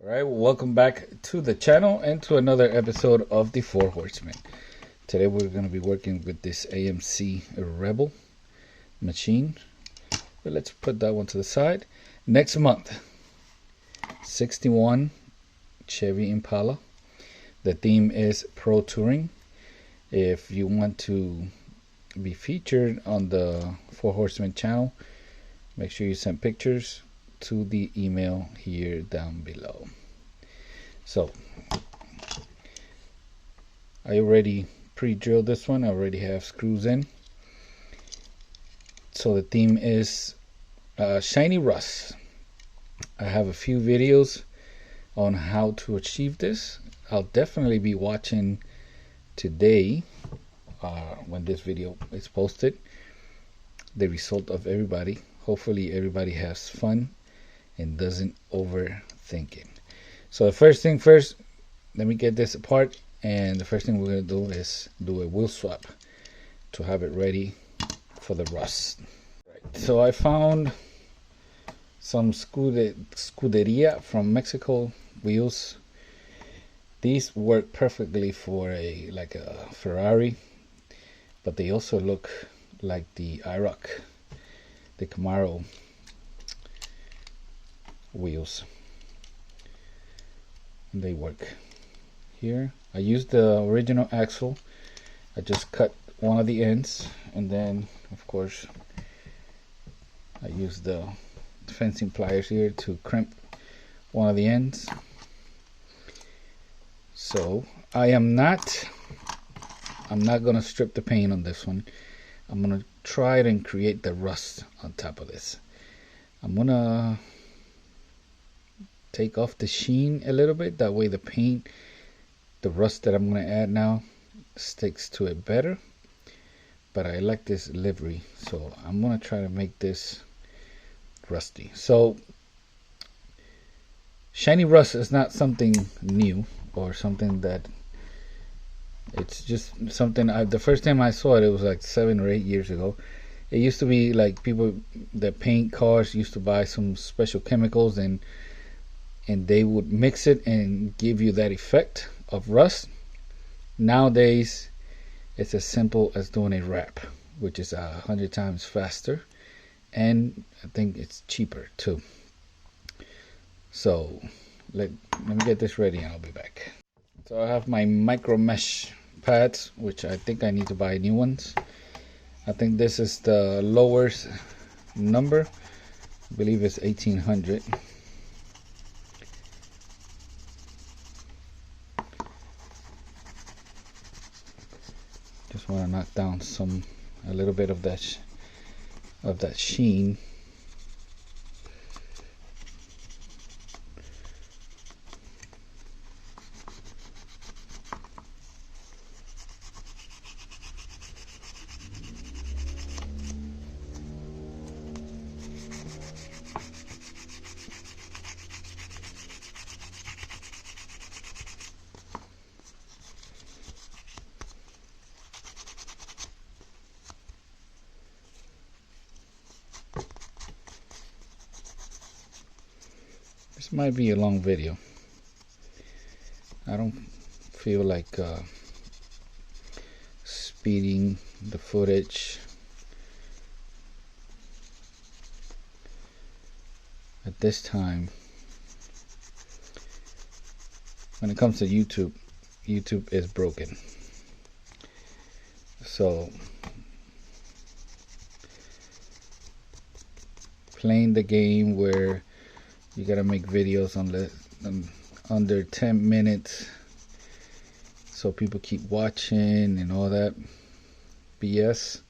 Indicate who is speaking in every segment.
Speaker 1: Alright, welcome back to the channel and to another episode of the Four Horsemen. Today we're going to be working with this AMC Rebel machine. But let's put that one to the side. Next month, 61 Chevy Impala. The theme is Pro Touring. If you want to be featured on the Four Horsemen channel, make sure you send pictures to the email here down below. So I already pre-drilled this one. I already have screws in. So the theme is shiny rust. I have a few videos on how to achieve this. I'll definitely be watching today when this video is posted the result of everybody. Hopefully everybody has fun and doesn't overthink it. So the first thing first, let me get this apart, and the first thing we're going to do is do a wheel swap to have it ready for the rust. Right. So I found some Scuderia from Mexico wheels. These work perfectly for a Ferrari, but they also look like the IROC, the Camaro wheels. And they work. Here I used the original axle. I just cut one of the ends, and then of course I used the fencing pliers here to crimp one of the ends. So I'm not gonna strip the paint on this one. I'm gonna try it and create the rust on top of this. I'm gonna take off the sheen a little bit, that way the paint, the rust that I'm gonna add now, sticks to it better. But I like this livery, so I'm gonna try to make this rusty. So shiny rust is not something new or something that, it's just something the first time I saw it, it was like 7 or 8 years ago. It used to be like people that paint cars used to buy some special chemicals, and they would mix it and give you that effect of rust. Nowadays it's as simple as doing a wrap, which is 100 times faster, and I think it's cheaper too. So let me get this ready and I'll be back. So I have my micro mesh pads, which I think I need to buy new ones. I think this is the lowest number. I believe it's 1800. Just want to knock down a little bit of that sheen. This might be a long video. I don't feel like speeding the footage. At this time, when it comes to YouTube is broken. So playing the game where you gotta make videos on under 10 minutes so people keep watching and all that BS,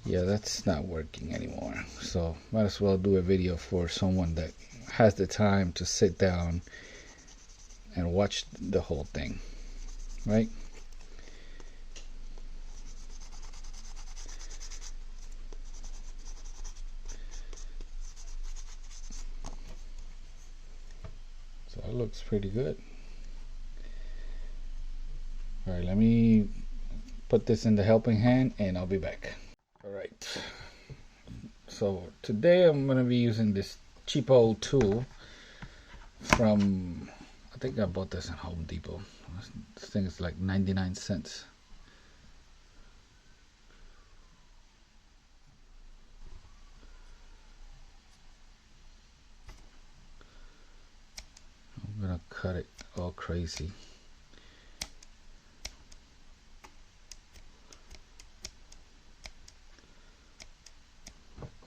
Speaker 1: yeah, that's not working anymore. So might as well do a video for someone that has the time to sit down and watch the whole thing, right? So it looks pretty good. All right, let me put this in the helping hand and I'll be back. All right, so today I'm going to be using this cheapo tool from, I think I bought this at Home Depot. This thing is like 99 cents. I'm gonna cut it all crazy.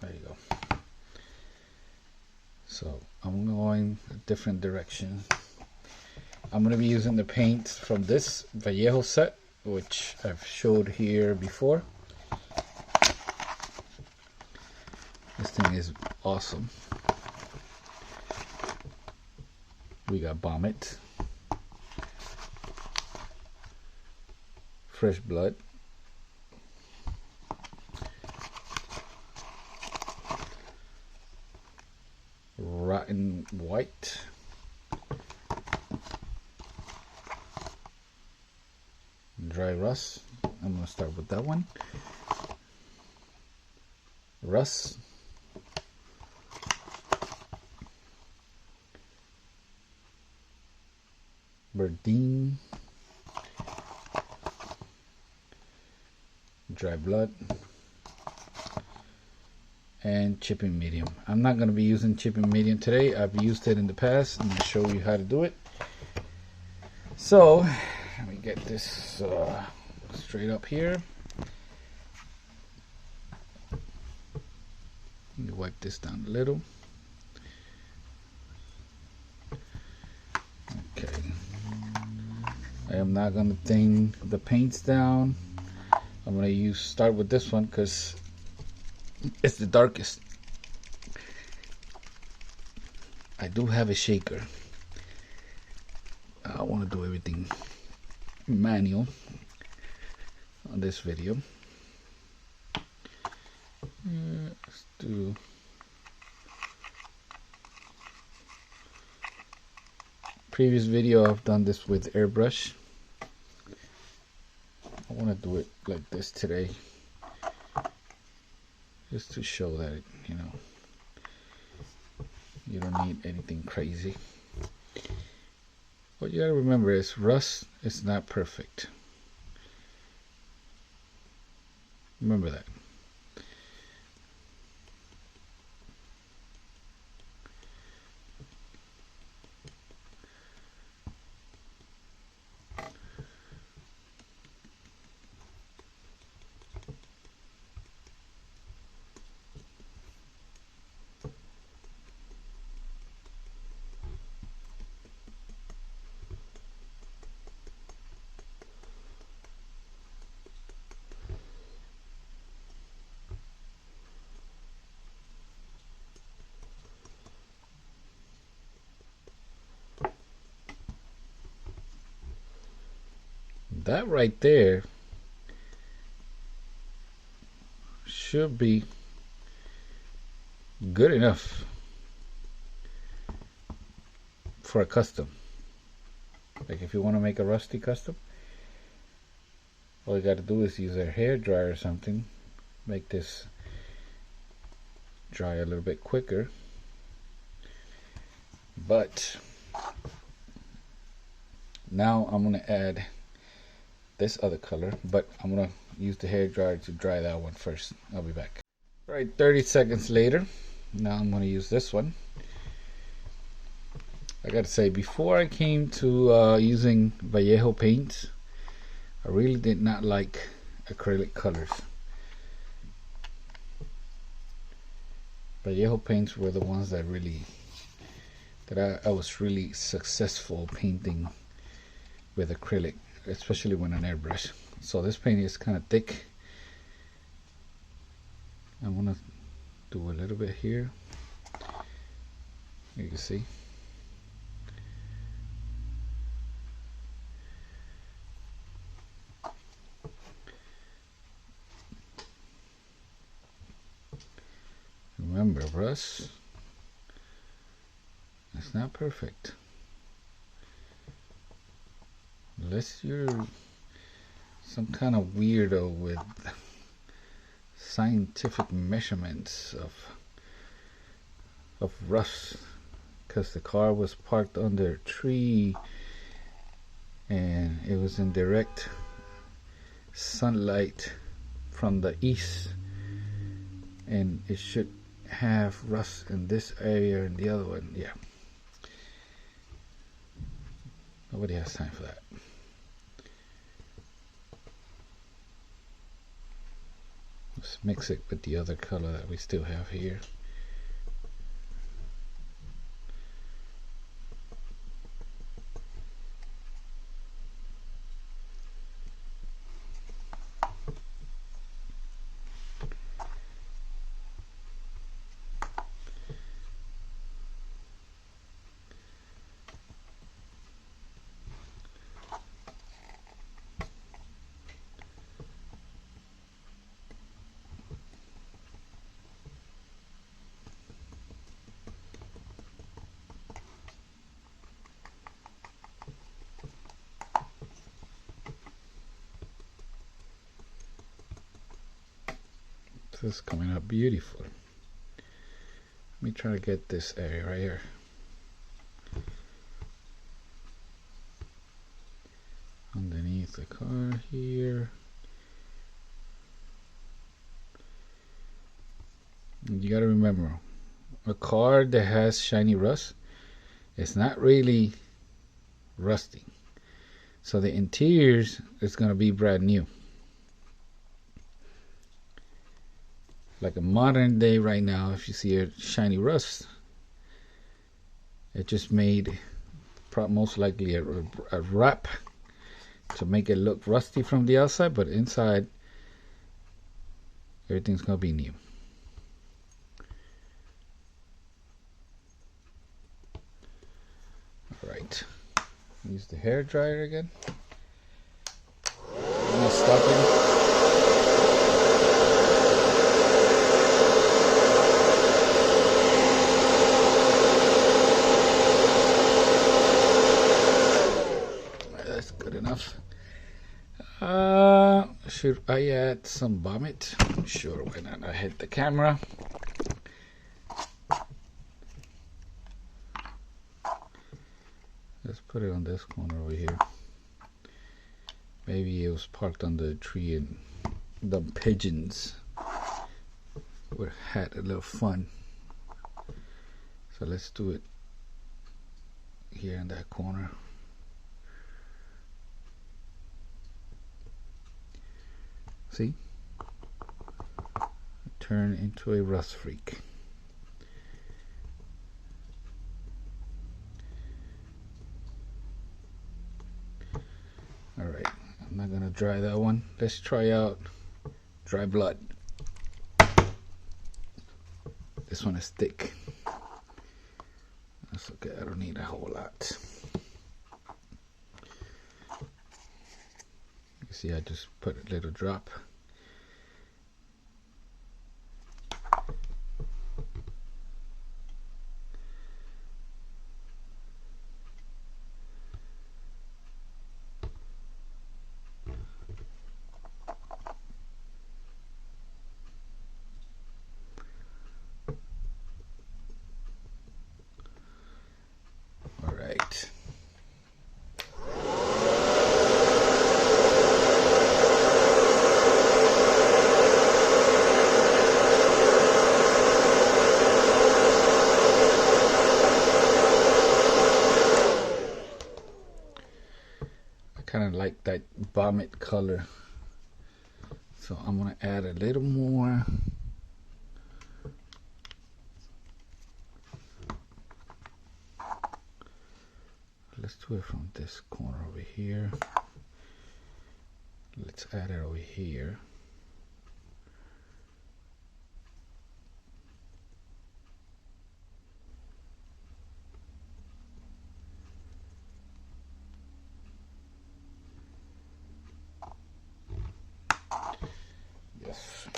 Speaker 1: There you go. So I'm going a different direction. I'm going to be using the paint from this Vallejo set, which I've showed here before. This thing is awesome. We got Vomit, Fresh Blood, Rotten White, Dry Rust. I'm going to start with that one. Rust, Verdine, Dry Blood, and chipping medium. I'm not going to be using chipping medium today. I've used it in the past. I'm going to show you how to do it. So let me get this straight up here. Let me wipe this down a little. Okay. I am not going to thin the paints down. I'm going to start with this one because it's the darkest. I do have a shaker. I want to do everything manual on this video. Let's do previous video. I've done this with airbrush. I want to do it like this today, just to show that you don't need anything crazy. What you gotta remember is rust is not perfect. Remember that. That right there should be good enough for a custom. Like if you want to make a rusty custom, all you got to do is use a hair dryer or something, make this dry a little bit quicker. But now I'm going to add this other color, but I'm going to use the hair dryer to dry that one first. I'll be back. All right, 30 seconds later. Now I'm going to use this one. I got to say, before I came to using Vallejo paints, I really did not like acrylic colors. Vallejo paints were the ones that I was really successful painting with acrylic, especially when an airbrush. So this paint is kind of thick. I'm gonna do a little bit here. You can see. Remember, brush, it's not perfect. Unless you're some kind of weirdo with scientific measurements of rust, because the car was parked under a tree and it was in direct sunlight from the east, and it should have rust in this area and the other one. Yeah, nobody has time for that. Let's mix it with the other color that we still have here. This is coming out beautiful. Let me try to get this area right here. Underneath the car here. And you gotta remember, a car that has shiny rust, it's not really rusty. So the interiors is gonna be brand new. Like a modern day right now, if you see a shiny rust, it just made most likely a wrap to make it look rusty from the outside, but inside everything's gonna be new. Alright, use the hair dryer again. I'm gonna stop it. Good enough. Should I add some vomit? Sure, why not? I hit the camera. Let's put it on this corner over here. Maybe it was parked under the tree and the pigeons had a little fun. So let's do it here in that corner. See? Turn into a rust freak. Alright, I'm not gonna dry that one. Let's try out dry blood. This one is thick. That's okay, I don't need a whole lot. You see, I just put a little drop. All right. Kind of like that vomit color, so I'm gonna add a little more. Let's do it from this corner over here. Let's add it over here. Yes.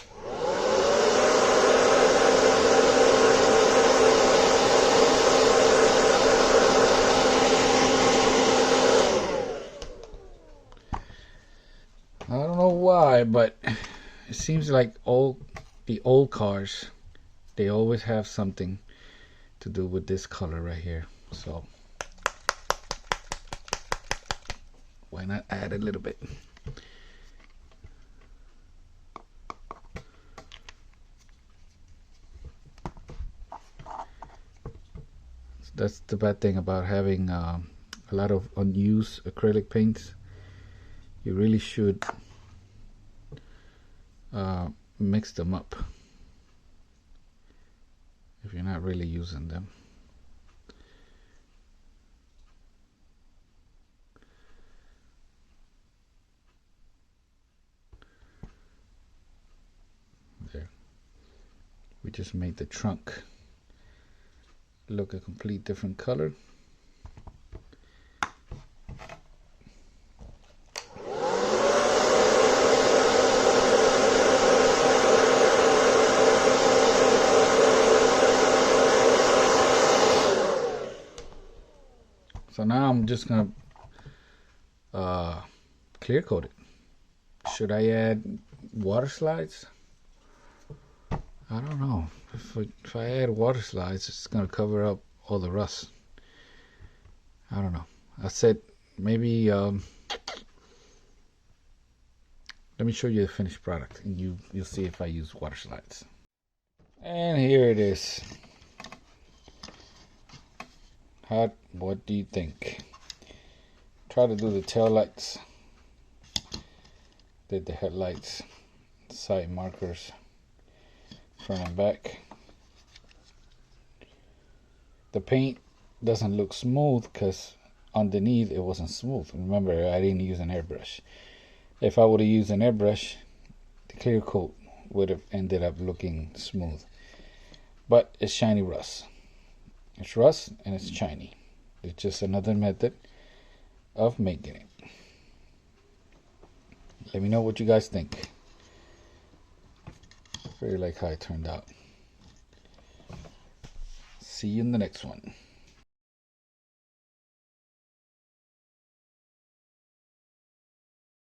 Speaker 1: I don't know why, but it seems like the old cars, they always have something to do with this color right here. So why not add a little bit? That's the bad thing about having a lot of unused acrylic paints. You really should mix them up if you're not really using them. There. We just made the trunk look a complete different color. So now I'm just gonna clear coat it. Should I add water slides? I don't know. If I add water slides, it's gonna cover up all the rust. I don't know. I said maybe let me show you the finished product, and you'll see if I use water slides. And here it is. What do you think? Try to do the tail lights. Did the headlights, side markers, front and back. The paint doesn't look smooth because underneath it wasn't smooth. Remember, I didn't use an airbrush. If I would have used an airbrush, the clear coat would have ended up looking smooth. But it's shiny rust. It's rust and it's shiny. It's just another method of making it. Let me know what you guys think. Really like how it turned out. See you in the next one.